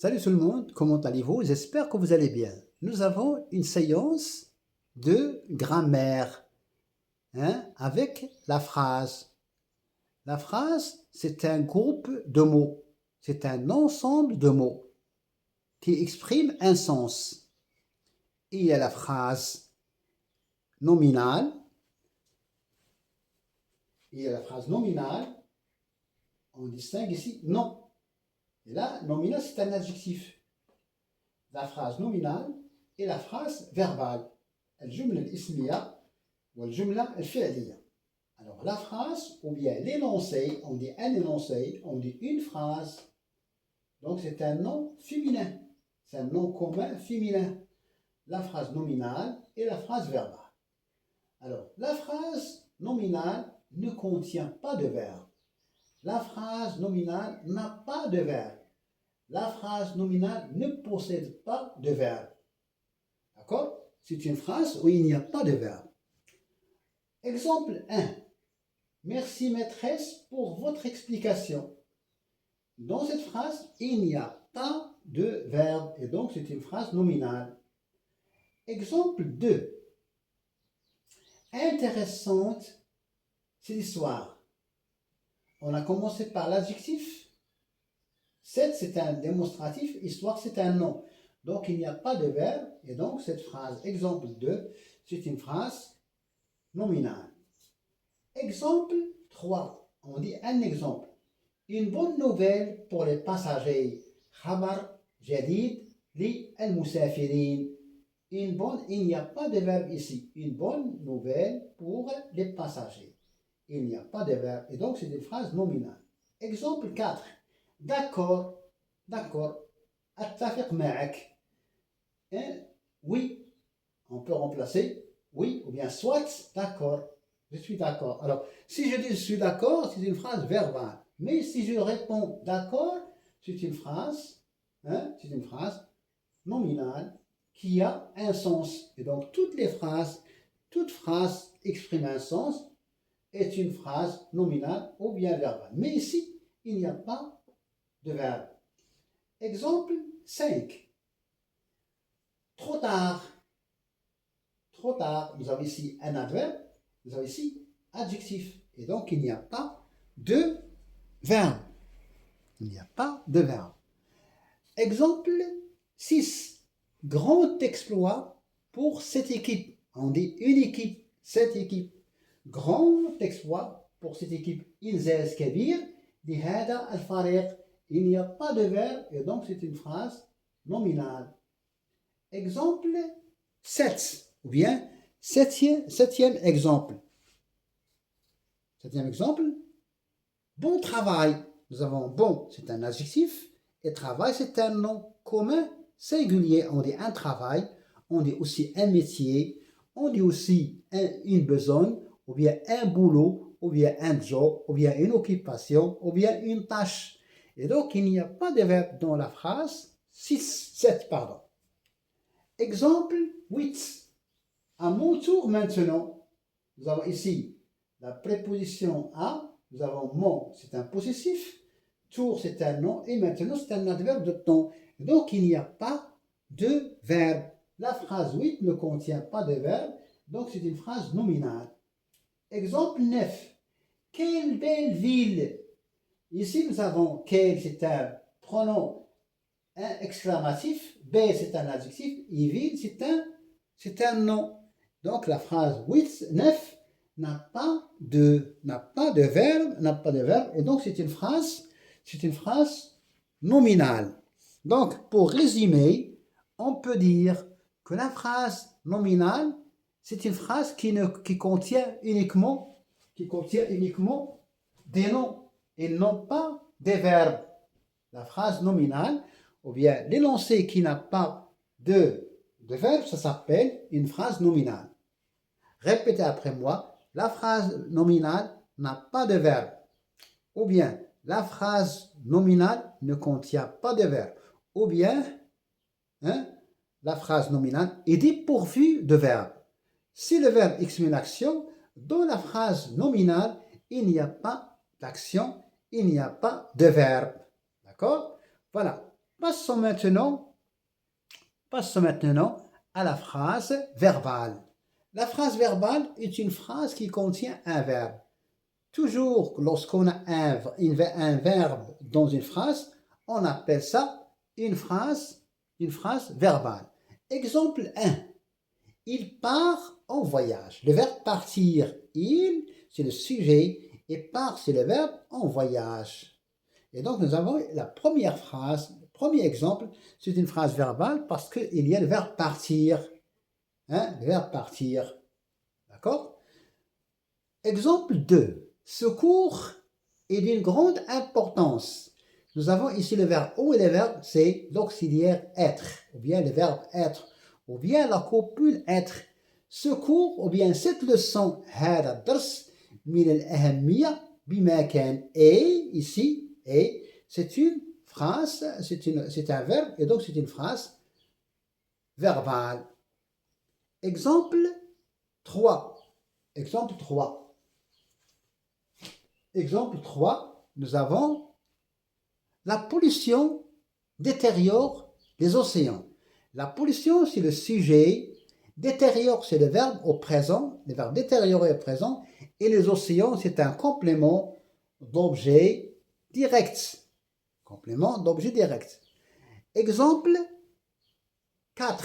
Salut tout le monde, comment allez-vous? J'espère que vous allez bien. Nous avons une séance de grammaire avec la phrase. La phrase, c'est un groupe de mots, c'est un ensemble de mots qui expriment un sens. Il y a la phrase nominale, on distingue ici non. Et là, nominal, c'est un adjectif. La phrase nominale et la phrase verbale. الجملة الاسمية والجملة الفعلية. Alors la phrase ou bien l'énoncé, on dit un énoncé, on dit une phrase. Donc c'est un nom féminin. C'est un nom commun féminin. La phrase nominale et la phrase verbale. Alors la phrase nominale ne contient pas de verbe. La phrase nominale n'a pas de verbe. La phrase nominale ne possède pas de verbe. D'accord? C'est une phrase où il n'y a pas de verbe. Exemple 1. Merci maîtresse pour votre explication. Dans cette phrase, il n'y a pas de verbe et donc c'est une phrase nominale. Exemple 2. Intéressante, c'est l'histoire. On a commencé par l'adjectif. 7, c'est un démonstratif. Histoire, c'est un nom. Donc, il n'y a pas de verbe. Et donc, cette phrase, exemple 2, c'est une phrase nominale. Exemple 3. On dit un exemple. Une bonne nouvelle pour les passagers. خبر جديد للمسافرين. Une bonne, il n'y a pas de verbe ici. Une bonne nouvelle pour les passagers. Il n'y a pas de verbe. Et donc, c'est une phrase nominale. Exemple 4. D'accord, d'accord. أتفق معك. Oui, on peut remplacer oui ou bien soit d'accord. Je suis d'accord. Alors, si je dis je suis d'accord, c'est une phrase verbale. Mais si je réponds d'accord, c'est une phrase nominale qui a un sens. Et donc, toute phrase exprime un sens est une phrase nominale ou bien verbale. Mais ici, il n'y a pas de verbe. Exemple 5. Trop tard. Trop tard. Nous avons ici un adverbe. Nous avons ici adjectif. Et donc, il n'y a pas de verbe. Il n'y a pas de verbe. Exemple 6. Grand exploit pour cette équipe. On dit une équipe, cette équipe. Grand exploit pour cette équipe. إنجاز كبير لهذا الفريق. Il n'y a pas de verbe et donc c'est une phrase nominale. Exemple 7, ou bien septième exemple. Septième exemple, bon travail. Nous avons bon, c'est un adjectif, et travail, c'est un nom commun singulier. On dit un travail, on dit aussi un métier, on dit aussi une besogne, ou bien un boulot, ou bien un job, ou bien une occupation, ou bien une tâche. Et donc, il n'y a pas de verbe dans la phrase 7, pardon. Exemple 8. À mon tour maintenant, nous avons ici la préposition à, nous avons mon, c'est un possessif, tour, c'est un nom, et maintenant, c'est un adverbe de temps. Donc, il n'y a pas de verbe. La phrase 8 ne contient pas de verbe, donc c'est une phrase nominale. Exemple 9. Quelle belle ville! Ici, nous avons quel, c'est un pronom exclamatif, B, c'est un adjectif, et ville, c'est un nom. Donc, la phrase 8, 9 n'a pas de verbe, et donc c'est une phrase nominale. Donc, pour résumer, on peut dire que la phrase nominale, c'est une phrase qui contient uniquement des noms et non pas des verbes. La phrase nominale, ou bien l'énoncé qui n'a pas de verbe, ça s'appelle une phrase nominale. Répétez après moi, la phrase nominale n'a pas de verbe. Ou bien, la phrase nominale ne contient pas de verbe. Ou bien, la phrase nominale est dépourvue de verbe. Si le verbe exprime l'action, dans la phrase nominale, il n'y a pas d'action, il n'y a pas de verbe. D'accord? Voilà. Passons maintenant, passons maintenant à la phrase verbale. La phrase verbale est une phrase qui contient un verbe. Toujours lorsqu'on a un verbe dans une phrase, on appelle ça une phrase verbale. Exemple 1. Il part en voyage. Le verbe partir, il, c'est le sujet, et part, c'est le verbe en voyage. Et donc, nous avons la première phrase, le premier exemple, c'est une phrase verbale parce qu'il y a le verbe partir. Hein, le verbe partir. D'accord? Exemple 2. Ce cours est d'une grande importance. Nous avons ici le verbe ou et le verbe, c'est l'auxiliaire être, ou bien le verbe être, ou bien la copule être. Ce cours, ou bien cette leçon, هذا الدرس من الأهمية بما كان. Et, ici, et, c'est une phrase, c'est un verbe, et donc c'est une phrase verbale. Exemple 3. Exemple 3. Exemple 3, nous avons la pollution détériore les océans. La pollution, c'est le sujet. Détériore, c'est le verbe au présent. Le verbe détériorer au présent. Et les océans, c'est un complément d'objet direct. Complément d'objet direct. Exemple 4.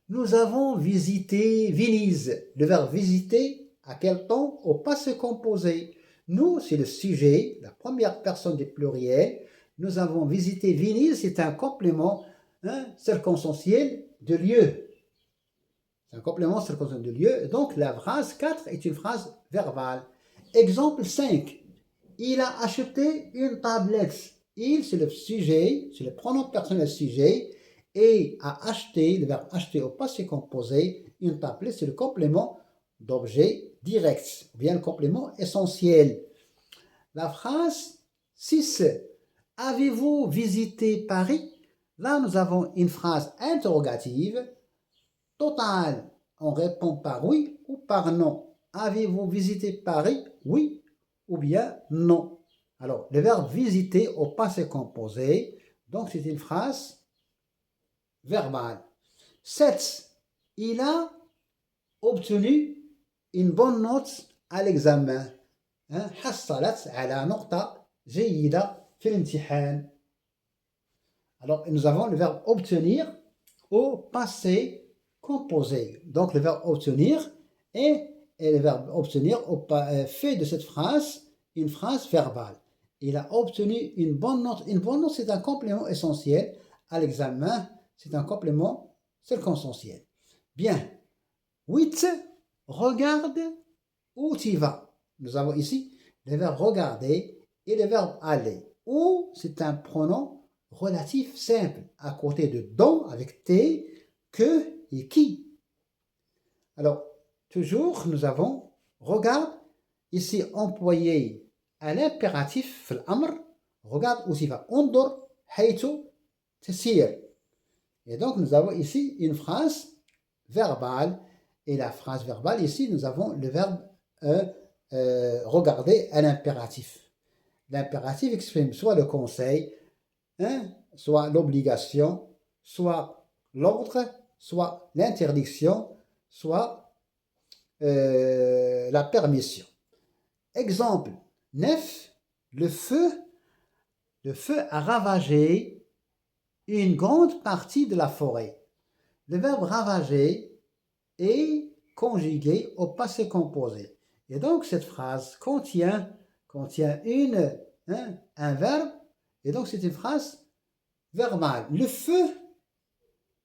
Nous avons visité Venise. Le verbe visiter, à quel temps? Au passé composé. Nous, c'est le sujet, la première personne du pluriel. Nous avons visité Venise, c'est un complément circonstanciel de lieu. C'est un complément circonstanciel de lieu. Donc, la phrase 4 est une phrase verbale. Exemple 5. Il a acheté une tablette. Il, c'est le sujet, c'est le pronom personnel sujet. Et a acheté, le verbe acheter au passé composé, une tablette, c'est le complément d'objet direct, ou bien le complément essentiel. La phrase 6. Avez-vous visité Paris? Là, nous avons une phrase interrogative. Totale, on répond par oui ou par non. Avez-vous visité Paris? Oui ou bien non. Alors, le verbe visiter au passé composé, donc c'est une phrase verbale. 7. Il a obtenu une bonne note à l'examen. حصلت على نقطة جيدة في الامتحان. Alors, nous avons le verbe obtenir au passé composé. Donc, le verbe obtenir et le verbe obtenir fait de cette phrase une phrase verbale. Il a obtenu une bonne note. Une bonne note, c'est un complément essentiel à l'examen. C'est un complément circonstanciel. Bien. 8. Regarde où tu vas. Nous avons ici le verbe regarder et le verbe aller. Où, c'est un pronom relatif simple, à côté de dont avec t, que et qui. Alors, toujours, nous avons regarde, ici employé à l'impératif, l'amr, regarde où tu vas. انظر حيث تسير. Et donc, nous avons ici une phrase verbale. Et la phrase verbale, ici, nous avons le verbe regarder à l'impératif. L'impératif exprime soit le conseil, soit l'obligation, soit l'ordre, soit l'interdiction, soit la permission. Exemple 9. Le feu a ravagé une grande partie de la forêt. Le verbe ravager est conjugué au passé composé. Et donc, cette phrase contient un verbe, et donc c'est une phrase verbale. Le feu,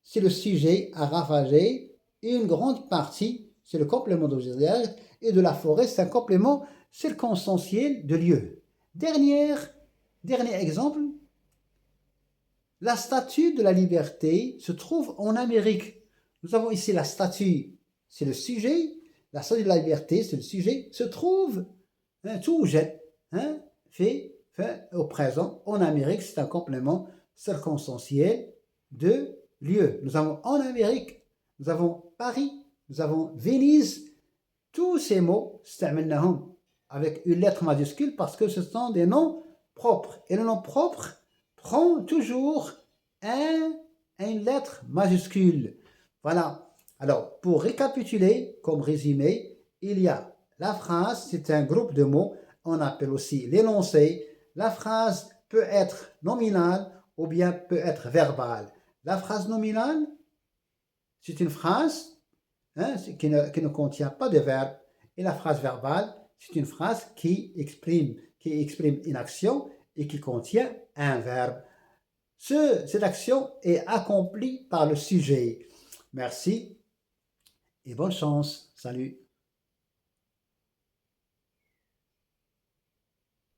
c'est le sujet à ravager, une grande partie, c'est le complément d'auxiliaire, et de la forêt, c'est un complément circonstanciel de lieu. Dernier exemple, la statue de la liberté se trouve en Amérique. Nous avons ici la statue, c'est le sujet, la statue de la liberté, c'est le sujet, se trouve, توجد, fait au présent, en Amérique, c'est un complément circonstanciel de lieu. Nous avons en Amérique, nous avons Paris, nous avons Venise, tous ces mots, استعملناهم avec une lettre majuscule parce que ce sont des noms propres. Et le nom propre prend toujours une lettre majuscule. Voilà. Alors, pour récapituler, comme résumé, il y a la phrase, c'est un groupe de mots, on appelle aussi l'énoncé. La phrase peut être nominale ou bien peut être verbale. La phrase nominale, c'est une phrase qui ne contient pas de verbe. Et la phrase verbale, c'est une phrase qui exprime une action et qui contient un verbe. Cette action est accomplie par le sujet. Merci et bonne chance. Salut.